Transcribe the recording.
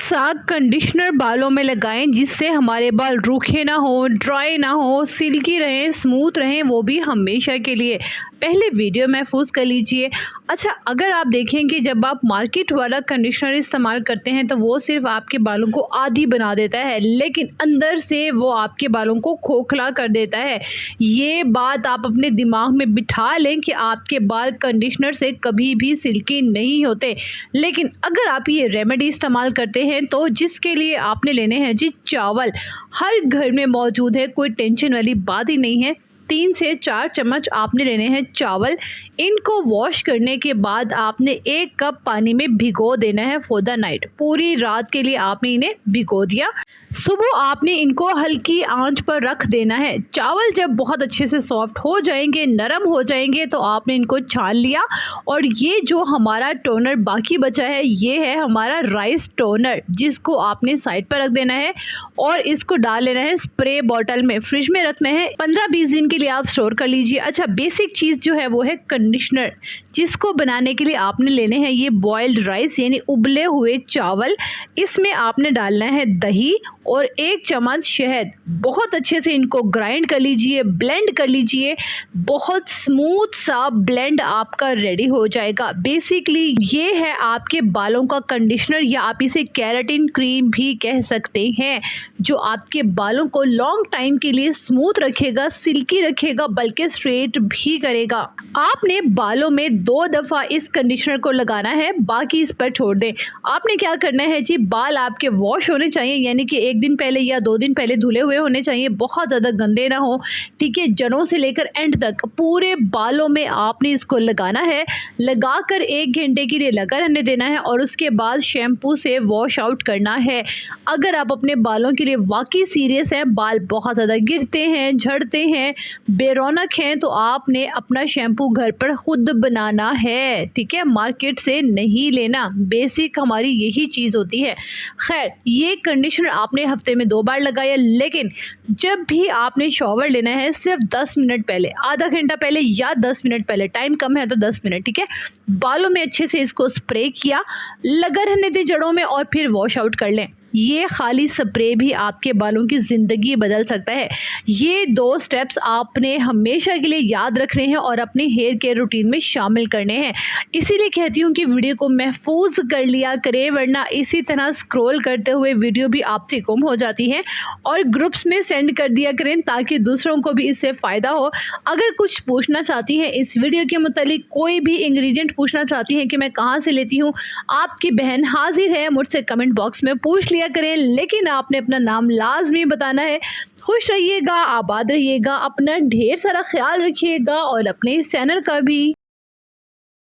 सा कंडीशनर बालों में लगाएं जिससे हमारे बाल रूखे ना हो, ड्राई ना हो, सिल्की रहें, स्मूथ रहें, वो भी हमेशा के लिए। पहले वीडियो महफूज कर लीजिए। अच्छा, अगर आप देखें कि जब आप मार्केट वाला कंडीशनर इस्तेमाल करते हैं तो वो सिर्फ आपके बालों को आदी बना देता है, लेकिन अंदर से वो आपके बालों को खोखला कर देता है। ये बात आप अपने दिमाग में बिठा लें कि आपके बाल कंडीशनर से कभी भी सिल्की नहीं होते। लेकिन अगर आप ये रेमेडी इस्तेमाल करते हैं तो जिसके लिए आपने लेने हैं जी चावल, हर घर में मौजूद है, कोई टेंशन वाली बात ही नहीं है। 3 से 4 चम्मच आपने लेने हैं चावल। इनको वॉश करने के बाद आपने 1 कप पानी में भिगो देना है फॉर द नाइट। पूरी रात के लिए आपने इन्हें भिगो दिया। सुबह आपने इनको हल्की आंच पर रख देना है। चावल जब बहुत अच्छे से सॉफ्ट हो जाएंगे, नरम हो जाएंगे, तो आपने इनको छान लिया। और ये जो हमारा टोनर बाकी बचा है, ये है हमारा राइस टोनर, जिसको आपने साइड पर रख देना है और इसको डाल लेना है स्प्रे बॉटल में। फ्रिज में रखना है, 15-20 दिन के लिए आप स्टोर कर लीजिए। अच्छा, बेसिक चीज़ जो है वो है कंडीशनर, जिसको बनाने के लिए आपने लेने हैं ये बॉइल्ड राइस यानी उबले हुए चावल। इसमें आपने डालना है दही और 1 चम्मच शहद। बहुत अच्छे से इनको ग्राइंड कर लीजिए, ब्लेंड कर लीजिए। बहुत स्मूथ सा ब्लेंड आपका रेडी हो जाएगा। बेसिकली ये है आपके बालों का कंडीशनर, या आप इसे केराटिन क्रीम भी कह सकते हैं, जो आपके बालों को लॉन्ग टाइम के लिए स्मूथ रखेगा, सिल्की रखेगा, बल्कि स्ट्रेट भी करेगा। आपने बालों में 2 दफ़ा इस कंडीशनर को लगाना है, बाकी इस पर छोड़ दें। आपने क्या करना है जी, बाल आपके वॉश होने चाहिए, यानी कि 1 दिन पहले या 2 दिन पहले धुले हुए होने चाहिए, बहुत ज़्यादा गंदे ना हो। ठीक है, जड़ों से लेकर एंड तक पूरे बालों में आपने इसको लगाना है। लगाकर 1 घंटे के लिए लगा रहने देना है और उसके बाद शैम्पू से वॉश आउट करना है। अगर आप अपने बालों के लिए वाकई सीरियस हैं, बाल बहुत ज़्यादा गिरते हैं, झड़ते हैं, बेरौनक हैं, तो आपने अपना शैम्पू घर पर खुद बनाना है। ठीक है, मार्केट से नहीं लेना। बेसिक हमारी यही चीज़ होती है। खैर, ये कंडीशनर आपने हफ्ते में 2 बार लगाया, लेकिन जब भी आपने शॉवर लेना है सिर्फ 10 मिनट पहले, आधा घंटा पहले या 10 मिनट पहले, टाइम कम है तो 10 मिनट। ठीक है, बालों में अच्छे से इसको स्प्रे किया, लगा रहने दें जड़ों में और फिर वॉश आउट कर लें। ये खाली स्प्रे भी आपके बालों की ज़िंदगी बदल सकता है। ये 2 स्टेप्स आपने हमेशा के लिए याद रखने हैं और अपने हेयर केयर रूटीन में शामिल करने हैं। इसीलिए कहती हूँ कि वीडियो को महफूज कर लिया करें, वरना इसी तरह स्क्रॉल करते हुए वीडियो भी आपसे गुम हो जाती है। और ग्रुप्स में सेंड कर दिया करें ताकि दूसरों को भी इससे फ़ायदा हो। अगर कुछ पूछना चाहती हैं इस वीडियो के मुतालिक, कोई भी इंग्रेडिएंट पूछना चाहती हैं कि मैं कहाँ से लेती हूँ, आपकी बहन हाजिर है, मुझसे कमेंट बॉक्स में पूछ लिया करें, लेकिन आपने अपना नाम लाजमी बताना है। खुश रहिएगा, आबाद रहिएगा, अपना ढेर सारा ख्याल रखिएगा और अपने इस चैनल का भी।